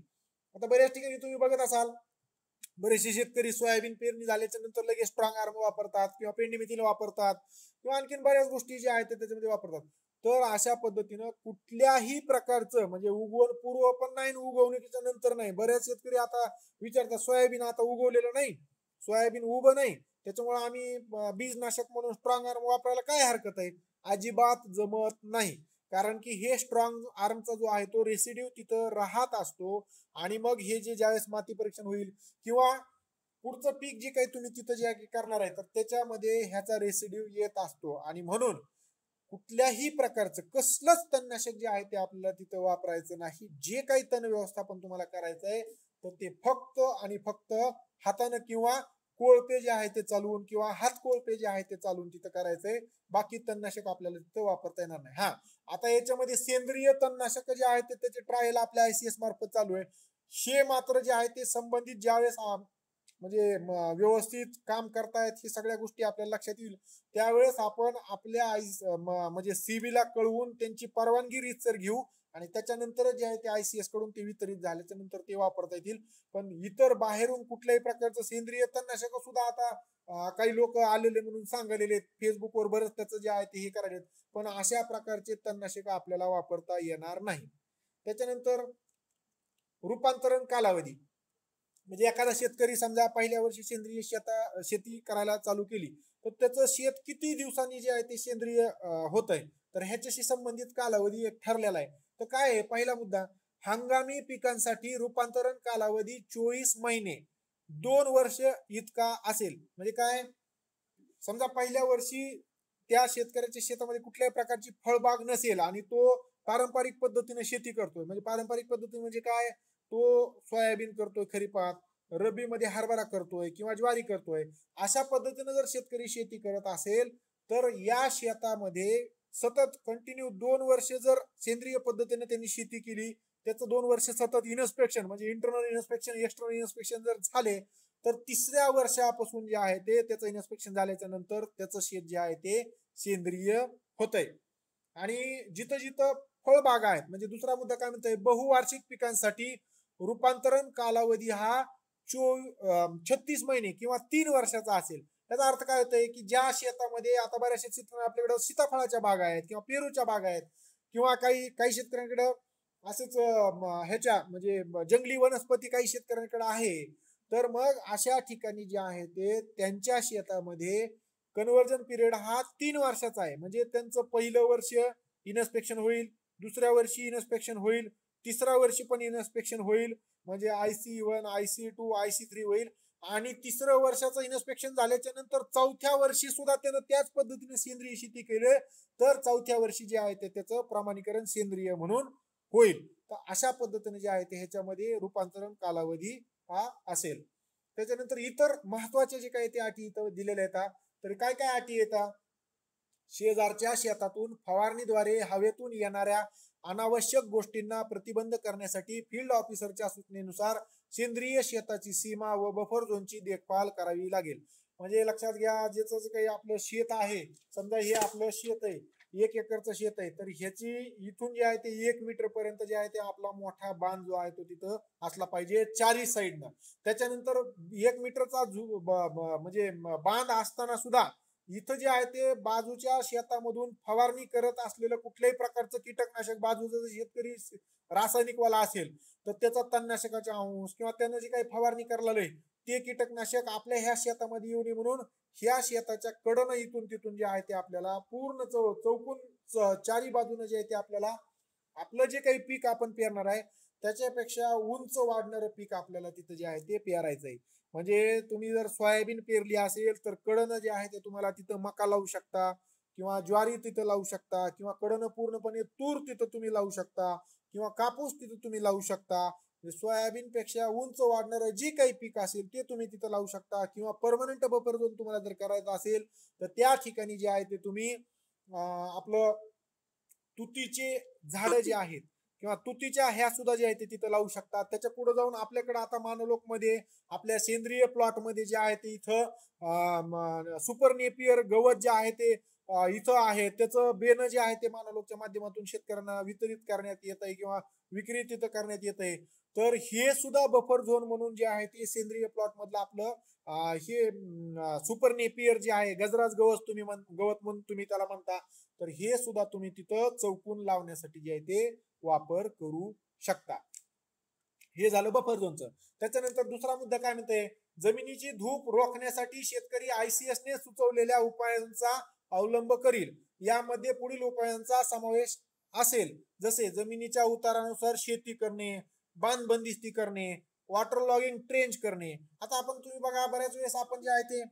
आता बऱ्याच ठिकाणी तुम्ही बघत असाल, बरेचसे शेतकरी सोयाबीन पेरणी झाल्याच्या नंतर लगेच स्ट्रॉंग आर्म वापरतात किंवा पेंडीमिथिल वापरतात किंवा आणखीन बऱ्याच गोष्टी ज्या आहेत त्याच्यामध्ये वापरतात. तर अशा पद्धतीनं कुठल्याही प्रकारचं म्हणजे उगवण पूर्व पण नाही, उगवणुकीच्या नंतर नाही. बऱ्याच शेतकरी आता विचारतात सोयाबीन आता उगवलेलं नाही, सोयाबीन उभं नाही, त्याच्यामुळे आम्ही बीजनाशक म्हणून स्ट्रॉंग आर्म वापरायला काय हरकत आहे? अजिबात जमत नाही. कारण की हे स्ट्रॉंग आर्मचा जो आहे तो रेसिड्यू तिथं राहत असतो आणि मग हे जे ज्यावेळेस माती परीक्षण होईल किंवा पुढचं पीक जे काही तुम्ही तिथं जे करणार आहे तर त्याच्यामध्ये ह्याचा रेसिड्यू येत असतो. आणि म्हणून कुठल्याही प्रकारचं कसलंच तणनाशक जे आहे ते आपल्याला तिथं वापरायचं नाही. जे काही तण व्यवस्थापन तुम्हाला करायचं आहे तर ते फक्त आणि फक्त हातानं किंवा कोळपे जे आहे ते चालवून किंवा हात कोळपे जे आहे ते चालवून तिथं करायचंय. बाकी तणनाशक आपल्याला तिथं वापरता येणार नाही. हा, आता याच्यामध्ये सेंद्रिय तणनाशक जे आहे ते त्याचे ट्रायल आपल्या ICS मार्फत चालू आहे. हे मात्र जे आहे ते संबंधित ज्यावेळेस म्हणजे व्यवस्थित काम करतायत हे सगळ्या गोष्टी आपल्याला लक्षात येईल त्यावेळेस आपण आपल्या म्हणजे CB ला कळवून त्यांची परवानगी रीतसर घेऊ आणि त्याच्यानंतर जे आहे ते ICS कडून ते वितरित झाल्याच्या नंतर ते वापरता येतील. पण इतर बाहेरून कुठल्याही प्रकारचं सेंद्रिय तणनाशक सुद्धा आता काही लोक आलेले म्हणून सांगलेले फेसबुकवर बरेच त्याचं जे आहे ते हे करायचे, पण अशा प्रकारचे तणनाशक आपल्याला वापरता येणार नाही. त्याच्यानंतर रूपांतरण कालावधी म्हणजे एखादा शेतकरी समजा पहिल्या वर्षी सेंद्रिय शेती करायला चालू केली तर त्याचं शेत किती दिवसांनी जे आहे ते सेंद्रिय होत आहे तर ह्याच्याशी संबंधित कालावधी एक ठरलेला आहे. तर काय आहे पहिला मुद्दा, हंगामी पिकांसाठी रूपांतरण कालावधी 24 महिने 2 वर्ष इतका असेल. म्हणजे काय, समजा पहिल्या वर्षी त्या शेतकऱ्याच्या शेतामध्ये कुठल्याही प्रकारची फळबाग नसेल आणि तो पारंपरिक पद्धतीने शेती करतोय. म्हणजे पारंपरिक पद्धती म्हणजे काय, तो सोयाबीन करतोय खरीपात, रब्बी मध्ये हरभरा करतोय किंवा ज्वारी करतोय, अशा पद्धतीने जर शेतकरी शेती करत असेल तर या शेतामध्ये सतत कंटिन्यू 2 वर्ष जर सेंद्रिय पद्धतीने त्यांनी शेती केली, त्याचं 2 वर्ष सतत इन्स्पेक्शन म्हणजे इंटरनल इन्स्पेक्शन एक्सटर्नल इन्स्पेक्शन जर झाले तर तिसऱ्या वर्षापासून जे आहे ते त्याचं इन्स्पेक्शन झाल्याच्या नंतर त्याचं शेत जे आहे ते सेंद्रिय होतंय. आणि जिथं जिथं फळबागा आहेत म्हणजे दुसरा मुद्दा काय म्हणतोय, बहुवार्षिक पिकांसाठी रूपांतरण कालावधी हा 36 महिने किंवा 3 वर्षाचा असेल. त्याचा अर्थ काय होतंय की ज्या शेतामध्ये आता बऱ्याचशा शेतकऱ्यांना आपल्याकडे सीताफळाच्या बागा आहेत किंवा पेरूच्या बागा आहेत किंवा काही शेतकऱ्यांकडे असंच ह्याच्या म्हणजे जंगली वनस्पती काही शेतकऱ्यांकडे आहे, तर मग अशा ठिकाणी जे आहे ते त्यांच्या शेतामध्ये कन्व्हर्जन पिरियड हा 3 वर्षाचा आहे. म्हणजे त्यांचं पहिलं वर्ष इन्स्पेक्शन होईल, दुसऱ्या वर्षी इन्स्पेक्शन होईल, तिसऱ्या वर्षी पण इन्स्पेक्शन होईल म्हणजे IC1 IC2 IC3 होईल आणि तिसरं वर्षाचं इन्स्पेक्शन झाल्याच्या नंतर चौथ्या वर्षी सुद्धा त्यानं त्याच पद्धतीने सेंद्रिय शेती केली तर चौथ्या वर्षी जे आहे ते त्याचं प्रमाणीकरण सेंद्रिय म्हणून होईल. तर अशा पद्धतीने जे आहे ते ह्याच्यामध्ये रूपांतरण कालावधी हा असेल. त्याच्यानंतर इतर महत्वाचे जे काही ते अटी इथं दिलेल्या आहेत, तर काय काय अटी येतात, शेजारच्या शेतातून फवारणीद्वारे हवेतून येणाऱ्या अनावश्यक गोष्टींना प्रतिबंध करण्यासाठी फील्ड ऑफिसरच्या सूचनेनुसार सेंद्रिय शेताची सीमा व बफर झोनची देखभाल करावी लागेल. म्हणजे लक्षात घ्या, ज्याचं काही आपलं शेत आहे, समजा हे आपलं शेत आहे 1 एकरचं शेत आहे, तर ह्याची इथून जे आहे ते 1 मीटर पर्यंत जे आहे ते आपला मोठा बांध जो आहे तो तिथं असला पाहिजे चारही साईडनं. त्याच्यानंतर 1 मीटरचा म्हणजे बांध असताना सुद्धा इथं जे आहे ते बाजूच्या शेतामधून फवारणी करत असलेलं कुठल्याही प्रकारचं कीटकनाशक बाजूचा शेतकरी रासायनिक वाला असेल तर त्याचा तणनाशकाचा अंश किंवा त्यानं जे काही फवारणी करायला ते कीटकनाशक आपल्या ह्या शेतामध्ये येऊ नये म्हणून ह्या शेताच्या कडनं इथून तिथून जे आहे ते आपल्याला पूर्ण चौकून चारी बाजूने जे आहे ते आपल्याला आपलं जे काही पीक आपण पेरणार आहे त्याच्यापेक्षा उंच वाढणारं पीक आपल्याला तिथं जे आहे ते पेरायचं आहे. म्हणजे तुम्ही जर सोयाबीन पेरली असेल तर कडनं जे आहे ते तुम्हाला तिथं मका लावू शकता किंवा ज्वारी तिथं लावू शकता किंवा कडनं पूर्णपणे तूर तिथं तुम्ही लावू शकता किंवा कापूस तिथं तुम्ही लावू शकता. सोयाबीन पेक्षा उंच वाढणारं जे काही पीक असेल ते तुम्ही तिथं लावू शकता किंवा परमनंट बफर झोन तुम्हाला जर करायचं असेल तर त्या ठिकाणी जे आहे ते तुम्ही आपलं तुतीचे झाडं जे आहेत किंवा तुतीच्या ह्या सुद्धा जे आहे ते तिथं लावू शकतात. त्याच्या पुढे जाऊन आपल्याकडे आता मानवलोक मध्ये आपल्या सेंद्रिय प्लॉट मध्ये जे आहे ते इथं सुपर नेपियर गवत जे आहे ते इथं आहे. त्याचं बेन जे आहे ते मानवलोकच्या माध्यमातून शेतकऱ्यांना वितरित करण्यात येत आहे किंवा विक्री तिथं करण्यात येत आहे. तर हे सुद्धा बफर झोन म्हणून जे आहे ते सेंद्रिय प्लॉट मधलं आपलं हे सुपर नेपियर जे आहे गजराज गवत म्हणून तुम्ही त्याला म्हणता. तर हे सुद्धा तुम्ही तिथं चौकून लावण्यासाठी जे आहे ते वापर करू शकता. हे झालं बफर झोनचं. त्याच्यानंतर दुसरा मुद्दा काय म्हणते, जमिनीची धूप रोखण्यासाठी शेतकरी ICS ने सुचवलेल्या उपायांचा अवलंब करील. यामध्ये पुढील उपायांचा समावेश असेल, जसे जमिनीच्या उतारानुसार शेती करणे, बांध बंदिस्ती करणे, वॉटर लॉगिंग ट्रेंच करणे. आता आपण तुम्ही बघा बऱ्याच वेळेस आपण जे आहे ते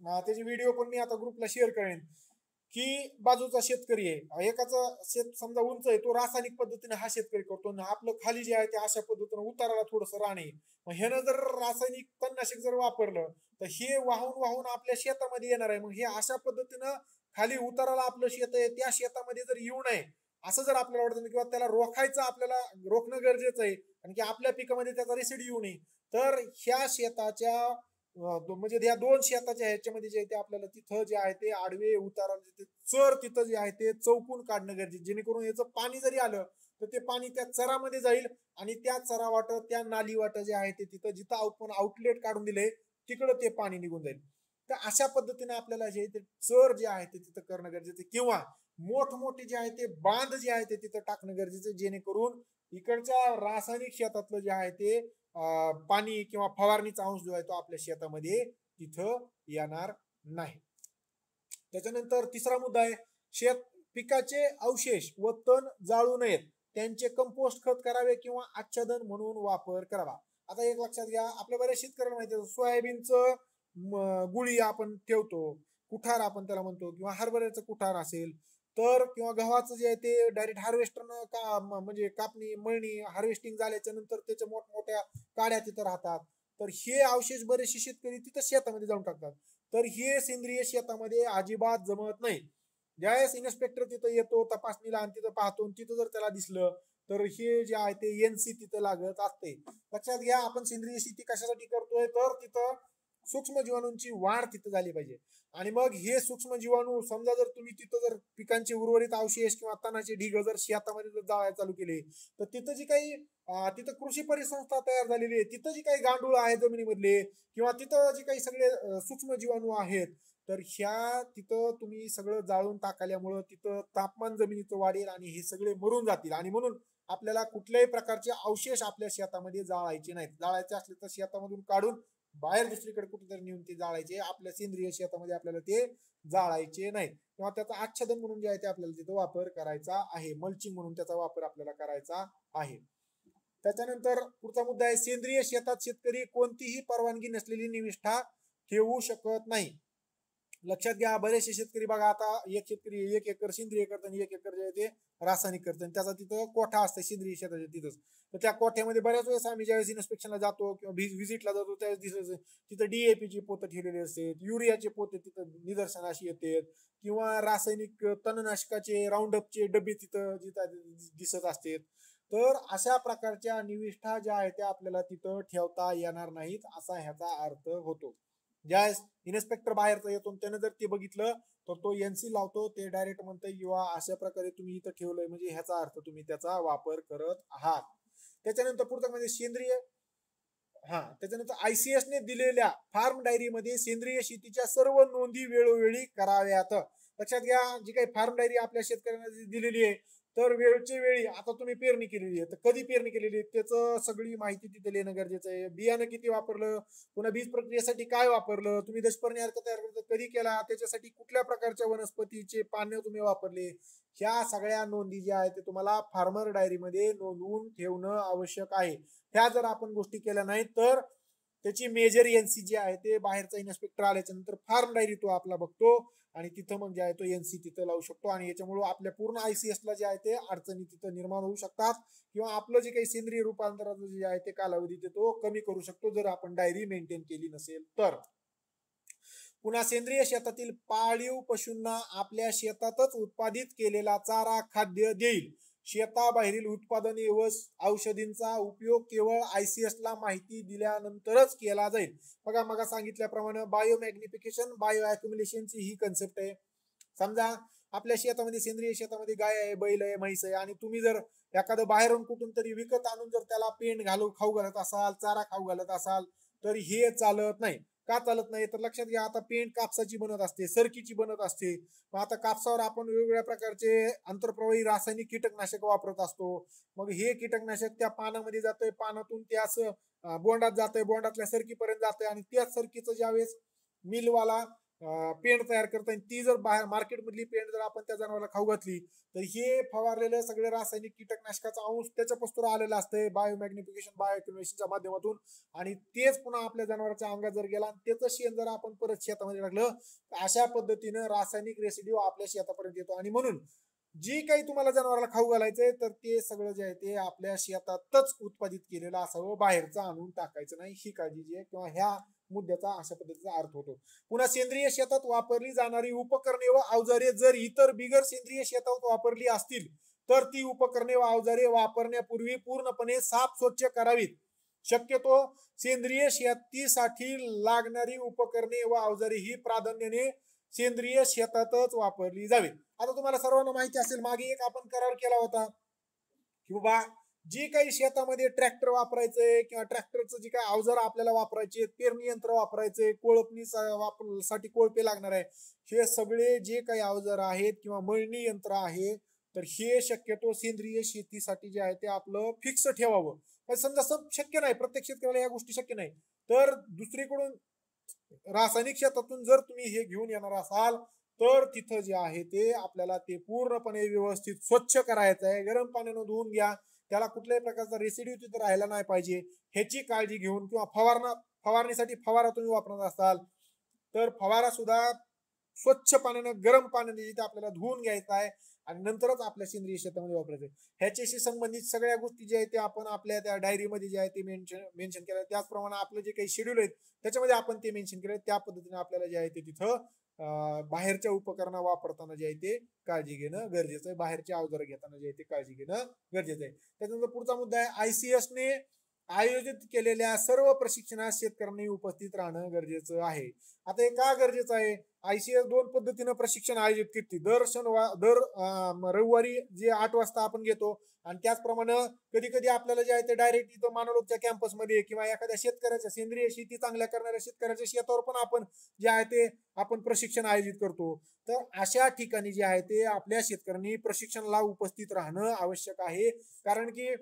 त्याचे व्हिडिओ पण मी आता ग्रुपला शेअर करेन की बाजूचा शेतकरी आहे, एकाचं शेत समजा उंच आहे, तो रासायनिक पद्धतीने हा शेतकरी करतो, आपलं खाली जे आहे ते अशा पद्धतीने उताराला थोडंसं राणे. मग ह्यानं जर रासायनिक तणनाशक जर वापरलं तर हे वाहून वाहून आपल्या शेतामध्ये येणार आहे. मग हे अशा पद्धतीनं खाली उताराला आपलं शेत आहे त्या शेतामध्ये जर येऊ नये असं जर आपल्याला वाटतं किंवा त्याला रोखायचं, आपल्याला रोखणं गरजेचं आहे आणि की आपल्या पिकामध्ये त्याचा रिसीड येऊ नये, तर ह्या शेताच्या म्हणजे या दोन शेताच्या ह्याच्यामध्ये जे आहे ते आपल्याला तिथं जे आहे ते आडवे उतारा चर तिथं जे आहे ते चौकून काढणं गरजेचं, जेणेकरून याचं पाणी जरी आलं तर ते पाणी त्या चरामध्ये जाईल आणि त्या चरा वाट त्या नाली वाट जे आहे ते तिथं जिथं आपण आउटलेट काढून दिले तिकडं ते पाणी निघून जाईल. तर अशा पद्धतीने आपल्याला जे ते चर जे आहे ते तिथं करणं गरजेचं किंवा मोठमोठे जे आहे ते बांध जे आहे ते तिथं टाकणं गरजेचं, जेणेकरून इकडच्या रासायनिक शेतातलं जे आहे ते पाणी किंवा फवारणीचा अंश जो आहे तो आपल्या शेतामध्ये तिथं येणार नाही. त्याच्यानंतर तिसरा मुद्दा आहे, शेत पिकाचे अवशेष व तण जाळू नयेत, त्यांचे कंपोस्ट खत करावे किंवा आच्छादन म्हणून वापर करावा. आता एक लक्षात घ्या, आपल्या बऱ्याच शेतकऱ्यांना माहिती आहे सोयाबीनचं गुळी आपण ठेवतो, कुठार आपण त्याला म्हणतो, किंवा हरभऱ्याचं कुठार असेल तर, किंवा गव्हाचं जे आहे ते डायरेक्ट हार्वेस्टरनं म्हणजे कापणी मळणी हार्वेस्टिंग झाल्याच्या नंतर त्याच्या मोठमोठ्या काड्या तिथं राहतात. तर हे अवशेष बरेचसे शेतकरी तिथं शेतामध्ये जाऊन टाकतात. तर हे सेंद्रिय शेतामध्ये अजिबात जमत नाही. ज्यावेळेस इन्स्पेक्टर तिथं येतो तपासणीला आणि तिथं पाहतो, तिथं जर त्याला दिसलं तर हे जे आहे ते NC तिथं लागत असते. लक्षात घ्या, आपण सेंद्रिय शेती कशासाठी करतोय, तर तिथं सूक्ष्म जीवाणूंची वाढ तिथं झाली पाहिजे. आणि मग हे सूक्ष्म जीवाणू समजा जर तुम्ही तिथं जर पिकांचे उर्वरित अवशेष किंवा तणाचे ढिग जर शेतामध्ये जर जाळायला चालू केले तर तिथं जी काही तिथं कृषी परिसंस्था तयार झालेली आहे, तिथं जी काही गांडूळ आहे जमिनीमधले किंवा तिथं जी काही सगळे सूक्ष्म जीवाणू आहेत, तर ह्या तिथं तुम्ही सगळं जाळून टाकल्यामुळं तिथं तापमान जमिनीचं वाढेल आणि हे सगळे मरून जातील. आणि म्हणून आपल्याला कुठल्याही प्रकारचे अवशेष आपल्या शेतामध्ये जाळायचे नाहीत. जाळायचे असले तर शेतामधून काढून बाहेर दुसरीकडे कुठेतरी नेऊन ते जाळायचे, आपल्या सेंद्रिय शेतामध्ये आपल्याला ते जाळायचे नाहीत. किंवा त्याचा आच्छादन म्हणून जे आहे ते आपल्याला तिथं वापर करायचा आहे, मल्चिंग म्हणून त्याचा वापर आपल्याला करायचा आहे. त्याच्यानंतर पुढचा मुद्दा आहे, सेंद्रिय शेतात शेतकरी कोणतीही परवानगी नसलेली निविष्ठा ठेवू शकत नाही. लक्षात घ्या, बरेचसे शेतकरी बघा, आता एक शेतकरी 1 एकर सेंद्रिय करतात आणि 1 एकर जे आहे ते रासायनिक करतात, त्याचा तिथं कोठा असतो सेंद्रिय शेताच्या तिथंच. तर त्या कोठ्यामध्ये बऱ्याच वेळेस आम्ही ज्यावेळेस इन्स्पेक्शनला जातो किंवा व्हिजिटला जातो त्यावेळेस दिसत तिथं DAP ची पोतं ठेवलेली असतात, युरियाचे पोते तिथं निदर्शनाशी येतात किंवा रासायनिक तणनाशकाचे राऊंडअपचे डबे तिथं दिसत असतात. तर अशा प्रकारच्या निविष्ठा ज्या आहेत त्या आपल्याला तिथं ठेवता येणार नाहीत असा ह्याचा अर्थ होतो. ज्यावेळेस इन्स्पेक्टर बाहेरचा येतो त्याने जर ते बघितलं तर तो NC लावतो, ते डायरेक्ट म्हणतं किंवा अशा प्रकारे तुम्ही इथं ठेवलंय म्हणजे ह्याचा अर्थ तुम्ही त्याचा वापर करत आहात. त्याच्यानंतर पुढचं म्हणजे सेंद्रिय त्याच्यानंतर ICS ने दिलेल्या फार्म डायरीमध्ये सेंद्रिय शेतीच्या सर्व नोंदी वेळोवेळी कराव्यात. लक्षात घ्या, जी काही फार्म डायरी आपल्या शेतकऱ्यांना दिलेली आहे तर वेळच्या वेळी, आता तुम्ही पेरणी केलेली आहे तर कधी पेरणी केलेली आहे त्याचं सगळी माहिती तिथे लिहिणं गरजेचं आहे. बियाणं किती वापरलं, पुन्हा बीज प्रक्रियेसाठी काय वापरलं, तुम्ही दशपर्णी अर्क तयार करतो कधी केला, त्याच्यासाठी कुठल्या प्रकारच्या वनस्पतीचे पानं तुम्ही वापरले, ह्या सगळ्या नोंदी ज्या आहेत ते तुम्हाला फार्मर डायरीमध्ये नोंदवून ठेवणं आवश्यक आहे. ह्या जर आपण गोष्टी केल्या नाही तर त्याची मेजर NC जी आहे ते बाहेरचा इन्स्पेक्टर आल्याच्या नंतर फार्म डायरी तो आपला बघतो आणि तिथं मग जे आहे तो NC तिथं लावू शकतो आणि याच्यामुळे आपल्या पूर्ण ICS ला जे आहे ते अडचणी तिथं निर्माण होऊ शकतात किंवा आपलं जे काही सेंद्रिय रूपांतराचं जे आहे ते कालावधी ते तो कमी करू शकतो जर आपण डायरी मेंटेन केली नसेल तर. पुन्हा सेंद्रिय शेतातील पाळीव पशूंना आपल्या शेतातच उत्पादित केलेला चारा खाद्य देईल. शेताबाहेरील उत्पादने व औषधींचा उपयोग केवळ ICS ला माहिती दिल्यानंतरच केला जाईल. बघा मग सांगितल्याप्रमाणे बायो मॅग्निफिकेशन बायो अॅक्युम्युलेशनची ही कन्सेप्ट आहे. समजा आपल्या शेतामध्ये सेंद्रिय शेतामध्ये गाय आहे, बैल आहे, म्हैस आहे आणि तुम्ही जर एखादं बाहेरून कुठून तरी विकत आणून जर त्याला पेंड खाऊ घालत असाल, चारा खाऊ घालत असाल तर हे चालत नाही. का चालत नाही तर लक्षात घ्या, आता पेंड कापसाची बनत असते, सरकीची बनत असते. मग आता कापसावर आपण वेगवेगळ्या प्रकारचे आंतरप्रवाही रासायनिक कीटकनाशक वापरत असतो. मग हे कीटकनाशक त्या पानामध्ये जातंय, पानातून ते असं बोंडात जातंय, बोंडातल्या सरकीपर्यंत जातंय आणि त्याच सरकीचं ज्यावेळेस मिलवाला पेंड तयार करता ती जर बाहेर मार्केटमधली पेंड जर आपण त्या जनावराला खाऊ घातली तर हे फवारलेलं सगळे रासायनिक कीटकनाशकाचा अंश त्याच्या पस्तूर आलेला असतंय बायो मॅग्निफिकेशन बायो अॅक्युम्युलेशनच्या माध्यमातून आणि तेच पुन्हा आपल्या जनावरांच्या अंगात जर गेला आणि त्याचं शेण जर आपण परत शेतामध्ये टाकलं तर अशा पद्धतीनं रासायनिक रेसिड्यू आपल्या शेतापर्यंत येतो. आणि म्हणून जी काही तुम्हाला जनावराला खाऊ घालायचंय तर ते सगळं जे आहे ते आपल्या शेतातच उत्पादित केलेलं असावं, बाहेरचं आणून टाकायचं नाही. ही काळजी जी आहे किंवा ह्या मुद्द्याचा अशा पद्धतीचा अर्थ होतो. पुन्हा सेंद्रिय शेतात वापरली जाणारी उपकरणे व अवजारे जर इतर बिगर सेंद्रिय शेतात वापरली असतील तर ती उपकरणे व अवजारे वापरण्यापूर्वी पूर्णपणे साफ स्वच्छ करावीत. शक्यतो सेंद्रिय शेतीसाठी लागणारी उपकरणे व अवजारे ही प्राधान्याने सेंद्रिय शेतातच वापरली जावी. आता तुम्हाला सर्वांना माहिती असेल मागे एक आपण करार केला होता की बाबा जी काही शेतामध्ये ट्रॅक्टर वापरायचंय किंवा ट्रॅक्टरचं जे काही अवजार आपल्याला वापरायचे, पेरणी यंत्र वापरायचे, कोळपणी साठी कोळपे लागणार आहे, हे सगळे जे काही अवजार आहेत किंवा मळणी यंत्र आहे तर हे शक्यतो सेंद्रिय शेतीसाठी जे आहे ते आपलं फिक्स ठेवावं. समजा शक्य नाही, प्रत्येक शेतकऱ्याला या गोष्टी शक्य नाही तर दुसरीकडून रासायनिक शेतातून जर तुम्ही हे घेऊन येणार असाल तर तिथं जे आहे ते आपल्याला ते पूर्णपणे व्यवस्थित स्वच्छ करायचं आहे. गरम पाण्यानं धुवून घ्या, त्याला कुठल्याही प्रकारचा रेसिड्यू तिथे राहायला नाही पाहिजे ह्याची काळजी घेऊन. किंवा फवारणीसाठी फवारा तुम्ही वापरत असाल तर फवारा सुद्धा स्वच्छ पाण्यानं गरम पाण्याने तिथे आपल्याला धुवून घ्यायचा आहे आणि नंतरच आपल्या सेंद्रिय शेतामध्ये वापरायचं. ह्याच्याशी संबंधित सगळ्या गोष्टी जे आहेत ते आपण आपल्या त्या डायरीमध्ये जे आहे ते मेन्शन केलं. त्याचप्रमाणे आपलं जे काही शेड्यूल आहेत त्याच्यामध्ये आपण ते मेन्शन केलं. त्या पद्धतीने आपल्याला जे आहे ते तिथं बाहेरच्या उपकरणं वापरताना जे आहे ते काळजी घेणं गरजेचं आहे. बाहेरचे अवजार घेताना जे आहे ते काळजी घेणं गरजेचं आहे. त्याच्यानंतर पुढचा मुद्दा आहे ICS ने आयोजित केलेल्या सर्व प्रशिक्षणात शेतकऱ्यांनी उपस्थित राहणं गरजेचं आहे. आता हे का गरजेचं आहे? ICS 2 पद्धतीनं प्रशिक्षण आयोजित करते. दर रविवारी जे 8 वाजता आपण घेतो आणि त्याचप्रमाणे कधी कधी आपल्याला जे आहे ते डायरेक्ट इथं मानवलोकच्या कॅम्पसमध्ये किंवा एखाद्या शेतकऱ्याच्या सेंद्रिय शेती चांगल्या करणाऱ्या शेतकऱ्याच्या शेतावर पण आपण जे आहे ते आपण प्रशिक्षण आयोजित करतो. तर अशा ठिकाणी जे आहे ते आपल्या शेतकऱ्यांनी प्रशिक्षणाला उपस्थित राहणं आवश्यक आहे. कारण की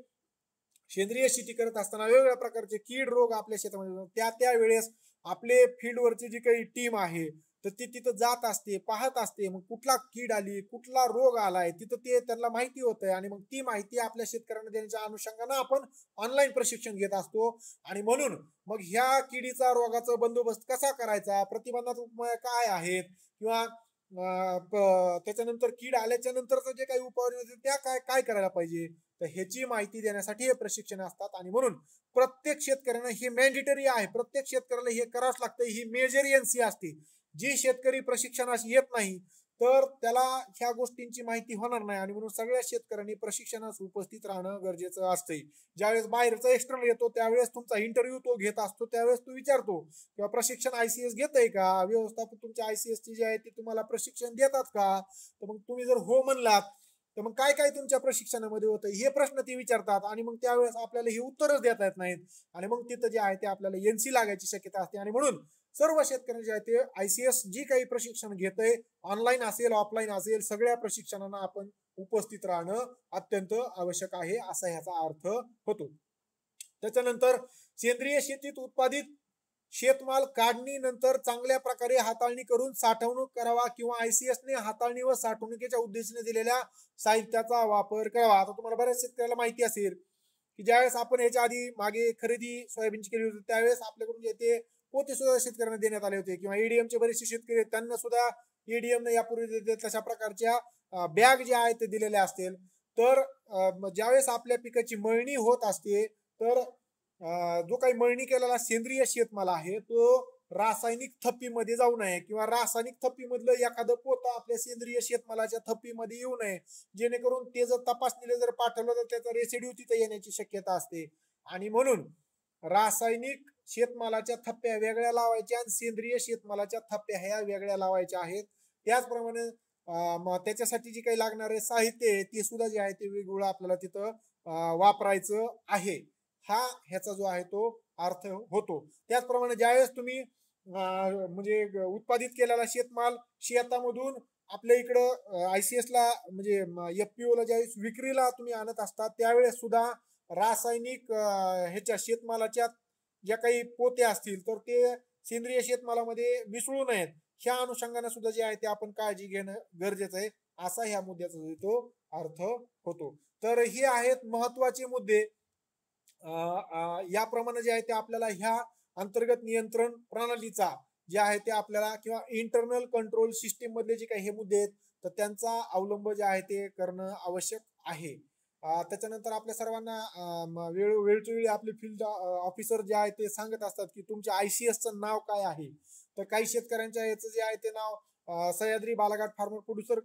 सेंद्रिय शेती करत असताना वेगवेगळ्या प्रकारचे कीड रोग आपल्या शेतामध्ये त्या वेळेस आपले फील्डवरची जी काही टीम आहे तर ती तिथं जात असते, पाहत असते. मग कुठला कीड आली, कुठला रोग आलाय तिथं ते त्यांना माहिती होतंय आणि मग ती माहिती आपल्या शेतकऱ्यांना देण्याच्या अनुषंगानं आपण ऑनलाईन प्रशिक्षण घेत असतो. आणि म्हणून मग ह्या किडीचा रोगाचा बंदोबस्त कसा करायचा, प्रतिबंधात्मक उपाय काय आहेत किंवा त्याच्यानंतर कीड आल्याच्या नंतरचं जे काही उपाय त्या काय करायला पाहिजे तर ह्याची माहिती देण्यासाठी हे प्रशिक्षण असतात. आणि म्हणून प्रत्येक शेतकऱ्यांना हे मॅन्डेटरी आहे, प्रत्येक शेतकऱ्याला हे करावंच लागतं. ही मेजर असते. जी शेतकरी प्रशिक्षणास येत नाही तर त्याला ह्या गोष्टींची माहिती होणार नाही. आणि म्हणून सगळ्या शेतकऱ्यांनी प्रशिक्षणास उपस्थित राहणं गरजेचं असते. ज्यावेळेस बाहेरचा एक्सटर्नल येतो त्यावेळेस तुमचा इंटरव्ह्यू तो घेत असतो, त्यावेळेस तो विचारतो किंवा प्रशिक्षण ICS घेतंय का, व्यवस्थापक तुमच्या ICS ची जे आहे ते तुम्हाला प्रशिक्षण देतात का. तर मग तुम्ही जर हो म्हणलात तर मग काय काय तुमच्या प्रशिक्षणामध्ये होतं हे प्रश्न ते विचारतात आणि मग त्यावेळेस आपल्याला ही उत्तरच देता येत नाहीत आणि मग तिथं जे आहे ते आपल्याला NC लागायची शक्यता असते. आणि म्हणून सर्व शेतकरी जे आहे ते ICS जी काही प्रशिक्षण घेतंय ऑनलाईन असेल ऑफलाईन असेल सगळ्या प्रशिक्षणांना आपण उपस्थित राहणं अत्यंत आवश्यक आहे असा ह्याचा अर्थ होतो. त्याच्यानंतर सेंद्रिय शेतीत उत्पादित शेतमाल काढणी नंतर चांगल्या प्रकारे हाताळणी करून साठवणूक करावा किंवा ICS ने हाताळणी व साठवणुकीच्या उद्देशाने दिलेल्या साहित्याचा वापर करावा. आता तुम्हाला बऱ्याच शेतकऱ्याला माहिती असेल की ज्यावेळेस आपण याच्या आधी मागे खरेदी सोयाबीनची केली होती त्यावेळेस आपल्याकडून जे ते पोते सुद्धा शेतकऱ्यांना देण्यात आले होते किंवा EDM बरेचसे शेतकरी त्यांना सुद्धा EDM ने यापूर्वी तशा प्रकारच्या बॅग ज्या आहेत ते दिलेल्या असतील. तर ज्यावेळेस आपल्या पिकाची मळणी होत असते तर जो काही मळणी केलेला सेंद्रिय शेतमाल आहे तो रासायनिक थप्पीमध्ये जाऊ नये किंवा रासायनिक थप्पीमधलं एखादं पोतं आपल्या सेंद्रिय शेतमालाच्या थप्पीमध्ये येऊ नये, जेणेकरून ते जर तपासणीला जर पाठवलं तर त्याचा रेसिड्यू तिथे येण्याची शक्यता असते. आणि म्हणून रासायनिक शेतमालाच्या थप्प्या वेगळ्या लावायच्या आणि सेंद्रिय शेतमालाच्या थप्प्या ह्या वेगळ्या लावायच्या आहेत. त्याचप्रमाणे त्याच्यासाठी जे काही लागणारे साहित्य आहे ते सुद्धा जे आहे ते वेगवेगळं आपल्याला तिथं वापरायचं आहे. हा ह्याचा जो आहे तो अर्थ होतो. त्याचप्रमाणे ज्यावेळेस तुम्ही म्हणजे उत्पादित केलेला शेतमाल शेतामधून आपल्या इकडं ICS ला म्हणजे FPO ला ज्यावेळेस विक्रीला तुम्ही आणत असता त्यावेळेस सुद्धा रासायनिक ह्याच्या शेतमालाच्या ज्या काही पोते असतील तर ते सेंद्रिय शेतमालामध्ये मिसळू नयेत. ह्या अनुषंगाने सुद्धा जे आहे ते आपण काळजी घेणं गरजेचं आहे, असा ह्या मुद्द्याचा तो अर्थ होतो. तर हे आहेत महत्वाचे मुद्दे. याप्रमाणे जे आहे ते आपल्याला ह्या अंतर्गत नियंत्रण प्रणालीचा जे आहे ते आपल्याला किंवा इंटरनल कंट्रोल सिस्टीम मधले जे काही हे मुद्दे आहेत तर त्यांचा अवलंब जे आहे ते करणं आवश्यक आहे. त्याच्यानंतर आपल्या सर्वांना वेळोवेळी आपले फील्ड ऑफिसर जे आहे ते सांगत असतात की तुमच्या ICSचं नाव काय आहे. तर काही शेतकऱ्यांच्या याचं जे आहे ते नाव सह्याद्री बालाघाट फार्मर प्रोड्युसर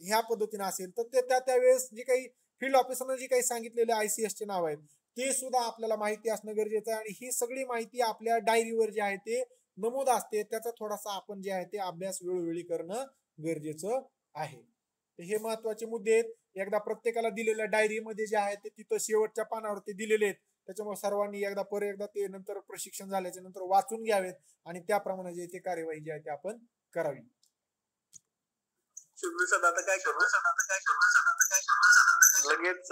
ह्या पद्धतीने असेल तर ते त्यावेळेस जे काही फील्ड ऑफिसरने जे काही सांगितलेले ICSचे नाव आहेत ते सुद्धा आपल्याला माहिती असणं गरजेचं आहे. आणि ही सगळी माहिती आपल्या डायरीवर जे आहे ते नमूद असते, त्याचा थोडासा आपण जे आहे ते अभ्यास वेळोवेळी करणं गरजेचं आहे. हे महत्वाचे मुद्दे आहेत. एकदा प्रत्येकाला दिलेल्या डायरीमध्ये जे आहे ते तिथं शेवटच्या पानावरती दिलेले आहेत. त्याच्यामुळे सर्वांनी एकदा ते नंतर प्रशिक्षण झाल्याच्या नंतर वाचून घ्यावेत आणि त्याप्रमाणे जे ते कार्यवाही जी आहे ते आपण करावी. आता काय करू लगेच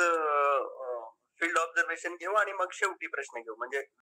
फील्ड ऑब्झर्वेशन घेऊ आणि मग शेवटी प्रश्न घेऊ म्हणजे